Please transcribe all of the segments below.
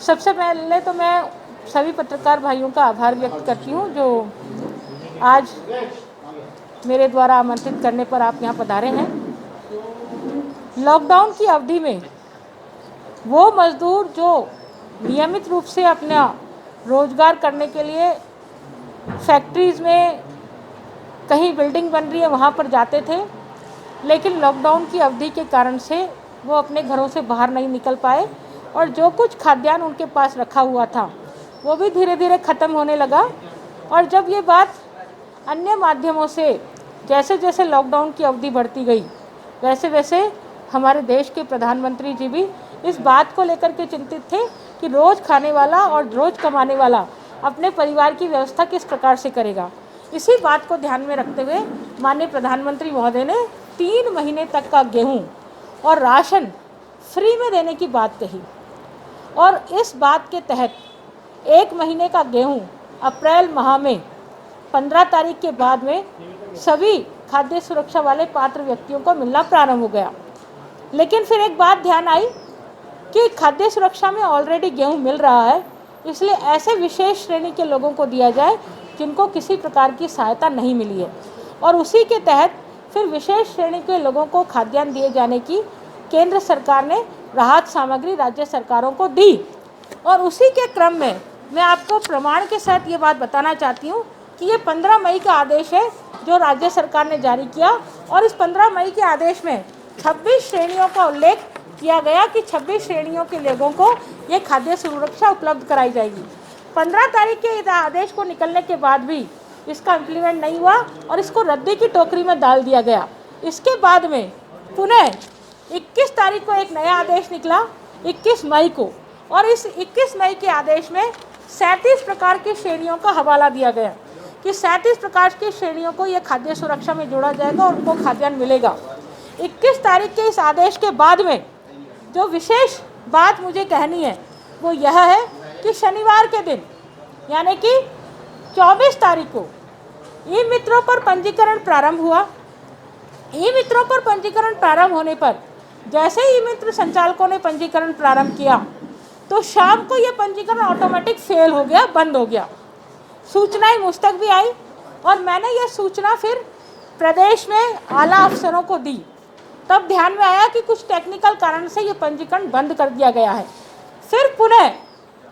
सबसे पहले तो मैं सभी पत्रकार भाइयों का आभार व्यक्त करती हूँ जो आज मेरे द्वारा आमंत्रित करने पर आप यहाँ पधारे हैं। लॉकडाउन की अवधि में वो मजदूर जो नियमित रूप से अपना रोजगार करने के लिए फैक्ट्रीज़ में कहीं बिल्डिंग बन रही है वहाँ पर जाते थे, लेकिन लॉकडाउन की अवधि के कारण से वो अपने घरों से बाहर नहीं निकल पाए और जो कुछ खाद्यान्न उनके पास रखा हुआ था वो भी धीरे धीरे ख़त्म होने लगा। और जब ये बात अन्य माध्यमों से जैसे जैसे लॉकडाउन की अवधि बढ़ती गई वैसे वैसे हमारे देश के प्रधानमंत्री जी भी इस बात को लेकर के चिंतित थे कि रोज़ खाने वाला और रोज़ कमाने वाला अपने परिवार की व्यवस्था किस प्रकार से करेगा। इसी बात को ध्यान में रखते हुए माननीय प्रधानमंत्री महोदय ने 3 महीने तक का गेहूं और राशन फ्री में देने की बात कही और इस बात के तहत 1 महीने का गेहूं अप्रैल माह में 15 तारीख के बाद में सभी खाद्य सुरक्षा वाले पात्र व्यक्तियों को मिलना प्रारंभ हो गया। लेकिन फिर एक बात ध्यान आई कि खाद्य सुरक्षा में ऑलरेडी गेहूं मिल रहा है, इसलिए ऐसे विशेष श्रेणी के लोगों को दिया जाए जिनको किसी प्रकार की सहायता नहीं मिली है और उसी के तहत फिर विशेष श्रेणी के लोगों को खाद्यान्न दिए जाने की केंद्र सरकार ने राहत सामग्री राज्य सरकारों को दी। और उसी के क्रम में मैं आपको प्रमाण के साथ ये बात बताना चाहती हूँ कि ये 15 मई का आदेश है जो राज्य सरकार ने जारी किया और इस 15 मई के आदेश में 26 श्रेणियों का उल्लेख किया गया कि 26 श्रेणियों के लोगों को ये खाद्य सुरक्षा उपलब्ध कराई जाएगी। 15 तारीख के इस आदेश को निकलने के बाद भी इसका इम्प्लीमेंट नहीं हुआ और इसको रद्दी की टोकरी में डाल दिया गया। इसके बाद में पुनः 21 तारीख को एक नया आदेश निकला 21 मई को और इस 21 मई के आदेश में 37 प्रकार की श्रेणियों का हवाला दिया गया कि 37 प्रकार की श्रेणियों को ये खाद्य सुरक्षा में जोड़ा जाएगा और उनको खाद्यान्न मिलेगा। 21 तारीख के इस आदेश के बाद में जो विशेष बात मुझे कहनी है वो यह है कि शनिवार के दिन यानी कि 24 तारीख को ई मित्रों पर पंजीकरण प्रारंभ हुआ। ई मित्रों पर पंजीकरण प्रारंभ होने पर जैसे ई मित्र संचालकों ने पंजीकरण प्रारंभ किया तो शाम को ये पंजीकरण ऑटोमेटिक फेल हो गया, बंद हो गया। सूचनाएं मुझ तक भी आई और मैंने ये सूचना फिर प्रदेश में आला अफसरों को दी। तब ध्यान में आया कि कुछ टेक्निकल कारण से ये पंजीकरण बंद कर दिया गया है। फिर पुनः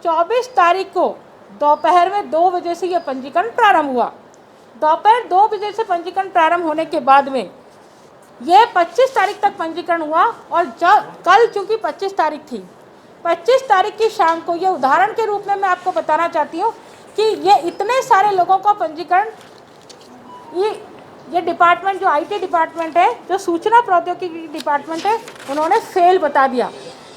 24 तारीख को दोपहर में 2 बजे से ये पंजीकरण प्रारंभ हुआ। दोपहर 2 बजे से पंजीकरण प्रारंभ होने के बाद में ये 25 तारीख तक पंजीकरण हुआ और कल चूँकि 25 तारीख थी, 25 तारीख की शाम को ये उदाहरण के रूप में मैं आपको बताना चाहती हूँ कि ये इतने सारे लोगों का पंजीकरण ये डिपार्टमेंट जो IT डिपार्टमेंट है, जो सूचना प्रौद्योगिकी डिपार्टमेंट है, उन्होंने फेल बता दिया।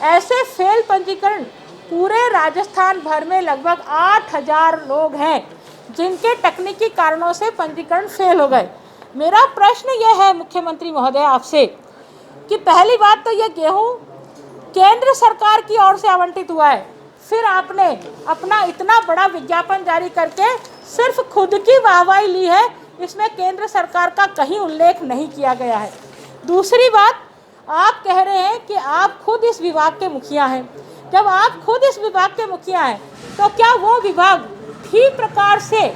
ऐसे फेल पंजीकरण पूरे राजस्थान भर में लगभग 8000 लोग हैं जिनके तकनीकी कारणों से पंजीकरण फेल हो गए। मेरा प्रश्न यह है मुख्यमंत्री महोदय आपसे कि पहली बात तो ये गेहूँ केंद्र सरकार की ओर से आवंटित हुआ है, फिर आपने अपना इतना बड़ा विज्ञापन जारी करके सिर्फ खुद की वाहवाही ली है, इसमें केंद्र सरकार का कहीं उल्लेख नहीं किया गया है। दूसरी बात, आप कह रहे हैं कि आप खुद इस विभाग के मुखिया हैं। जब आप खुद इस विभाग के मुखिया हैं तो क्या वो विभाग ठीक प्रकार से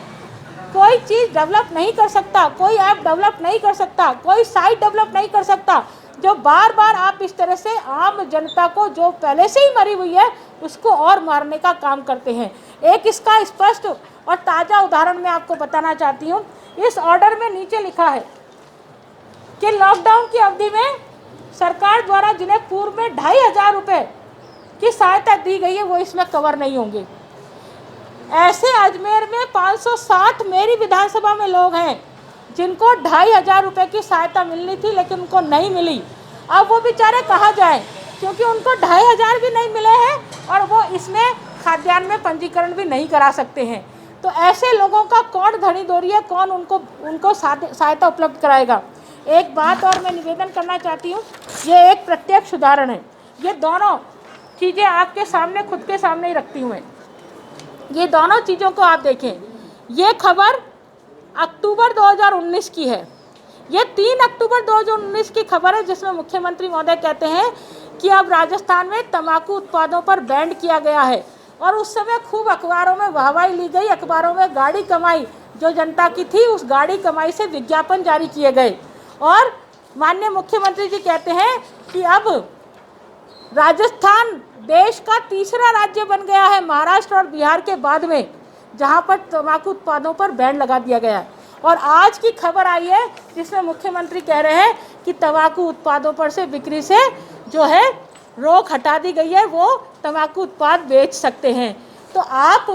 कोई चीज़ डेवलप नहीं कर सकता, कोई ऐप डेवलप नहीं कर सकता, कोई साइट डेवलप नहीं कर सकता, जो बार बार आप इस तरह से आम जनता को जो पहले से ही मरी हुई है उसको और मारने का काम करते हैं। एक इसका स्पष्ट और ताज़ा उदाहरण मैं आपको बताना चाहती हूँ। इस ऑर्डर में नीचे लिखा है कि लॉकडाउन की अवधि में सरकार द्वारा जिन्हें पूर्व में 2500 रुपये की सहायता दी गई है वो इसमें कवर नहीं होंगे। ऐसे अजमेर में 560 मेरी विधानसभा में लोग हैं जिनको 2500 रुपये की सहायता मिलनी थी लेकिन उनको नहीं मिली। अब वो बेचारे कहाँ जाएं, क्योंकि उनको 2500 भी नहीं मिले हैं और वो इसमें खाद्यान्न में पंजीकरण भी नहीं करा सकते हैं। तो ऐसे लोगों का कौन धनी दोरी है, कौन उनको सहायता उपलब्ध कराएगा। एक बात और मैं निवेदन करना चाहती हूँ, ये एक प्रत्यक्ष उदाहरण है। ये दोनों चीज़ें आपके सामने खुद के सामने ही रखती हूँ मैं। ये दोनों चीज़ों को आप देखें। ये खबर अक्टूबर 2019 की है। ये 3 अक्टूबर 2019 की खबर है जिसमें मुख्यमंत्री महोदय कहते हैं कि अब राजस्थान में तंबाकू उत्पादों पर बैन किया गया है और उस समय खूब अखबारों में वाहवाही ली गई, अखबारों में गाड़ी कमाई जो जनता की थी, उस गाड़ी कमाई से विज्ञापन जारी किए गए। और माननीय मुख्यमंत्री जी कहते हैं कि अब राजस्थान देश का तीसरा राज्य बन गया है महाराष्ट्र और बिहार के बाद में, जहां पर तंबाकू उत्पादों पर बैन लगा दिया गया है। और आज की खबर आई है जिसमें मुख्यमंत्री कह रहे हैं कि तंबाकू उत्पादों पर से बिक्री से जो है रोक हटा दी गई है, वो तंबाकू उत्पाद बेच सकते हैं। तो आप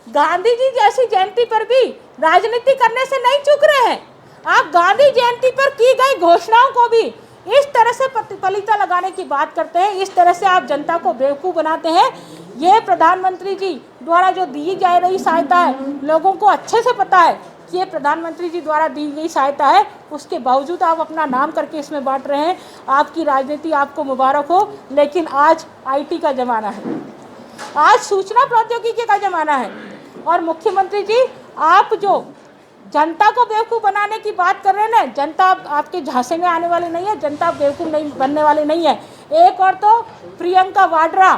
गांधी जी जैसी जयंती पर भी राजनीति करने से नहीं चूक रहे हैं। आप गांधी जयंती पर की गई घोषणाओं को भी इस तरह से प्रतिफलिता लगाने की बात करते हैं, इस तरह से आप जनता को बेवकूफ़ बनाते हैं। ये प्रधानमंत्री जी द्वारा जो दी जा रही सहायता है, लोगों को अच्छे से पता है कि ये प्रधानमंत्री जी द्वारा दी गई सहायता है, उसके बावजूद आप अपना नाम करके इसमें बांट रहे हैं। आपकी राजनीति आपको मुबारक हो, लेकिन आज IT का ज़माना है, आज सूचना प्रौद्योगिकी का ज़माना है। और मुख्यमंत्री जी, आप जो जनता को बेवकूफ़ बनाने की बात कर रहे हैं ना, जनता आपके झांसे में आने वाली नहीं है, जनता बेवकूफ़ नहीं बनने वाली नहीं है। एक और तो प्रियंका वाड्रा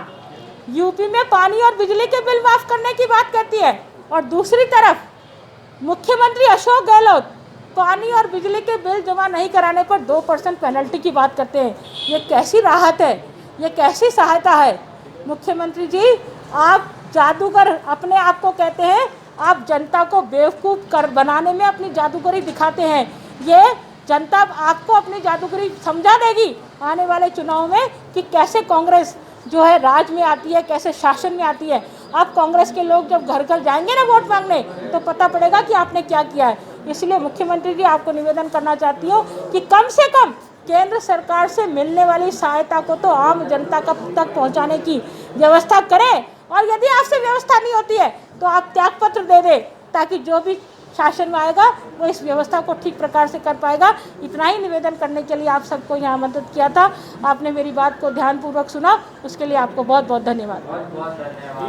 यूपी में पानी और बिजली के बिल माफ़ करने की बात कहती है, और दूसरी तरफ मुख्यमंत्री अशोक गहलोत पानी और बिजली के बिल जमा नहीं कराने पर 2% पेनल्टी की बात करते हैं। ये कैसी राहत है, ये कैसी सहायता है? मुख्यमंत्री जी, आप जादूगर अपने आप को कहते हैं, आप जनता को बेवकूफ़ कर बनाने में अपनी जादूगरी दिखाते हैं। ये जनता आपको अपनी जादूगरी समझा देगी आने वाले चुनाव में कि कैसे कांग्रेस जो है राज में आती है, कैसे शासन में आती है। अब कांग्रेस के लोग जब घर घर जाएंगे ना वोट मांगने, तो पता पड़ेगा कि आपने क्या किया है। इसलिए मुख्यमंत्री जी, आपको निवेदन करना चाहती हूँ कि कम से कम केंद्र सरकार से मिलने वाली सहायता को तो आम जनता तक पहुँचाने की व्यवस्था करें, और यदि आपसे व्यवस्था नहीं होती है तो आप त्यागपत्र दे दें, ताकि जो भी शासन में आएगा वो इस व्यवस्था को ठीक प्रकार से कर पाएगा। इतना ही निवेदन करने के लिए आप सबको यहाँ आमंत्रित किया था। आपने मेरी बात को ध्यानपूर्वक सुना, उसके लिए आपको बहुत बहुत धन्यवाद।